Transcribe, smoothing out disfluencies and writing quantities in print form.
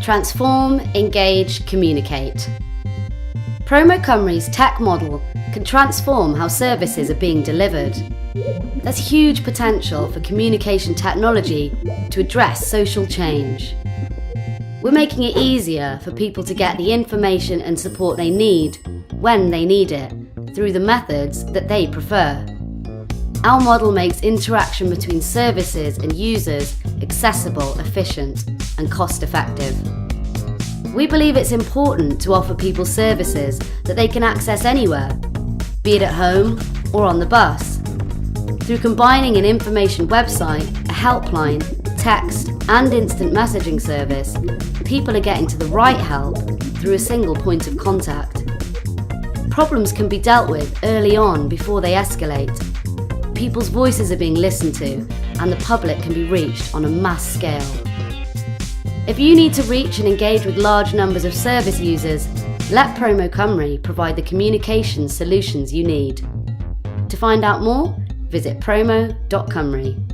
Transform, engage, communicate. ProMo-Cymru's tech model can transform how services are being delivered. There's huge potential for communication technology to address social change. We're making it easier for people to get the information and support they need when they need it, through the methods that they prefer. Our model makes interaction between services and users accessible, efficient, and cost-effective. We believe it's important to offer people services that they can access anywhere, be it at home or on the bus. Through combining an information website, a helpline, text, and instant messaging service, people are getting to the right help through a single point of contact. Problems can be dealt with early on before they escalate. People's voices are being listened to, and the public can be reached on a mass scale. If you need to reach and engage with large numbers of service users, let ProMo-Cymru provide the communication solutions you need. To find out more, visit promo.cymru.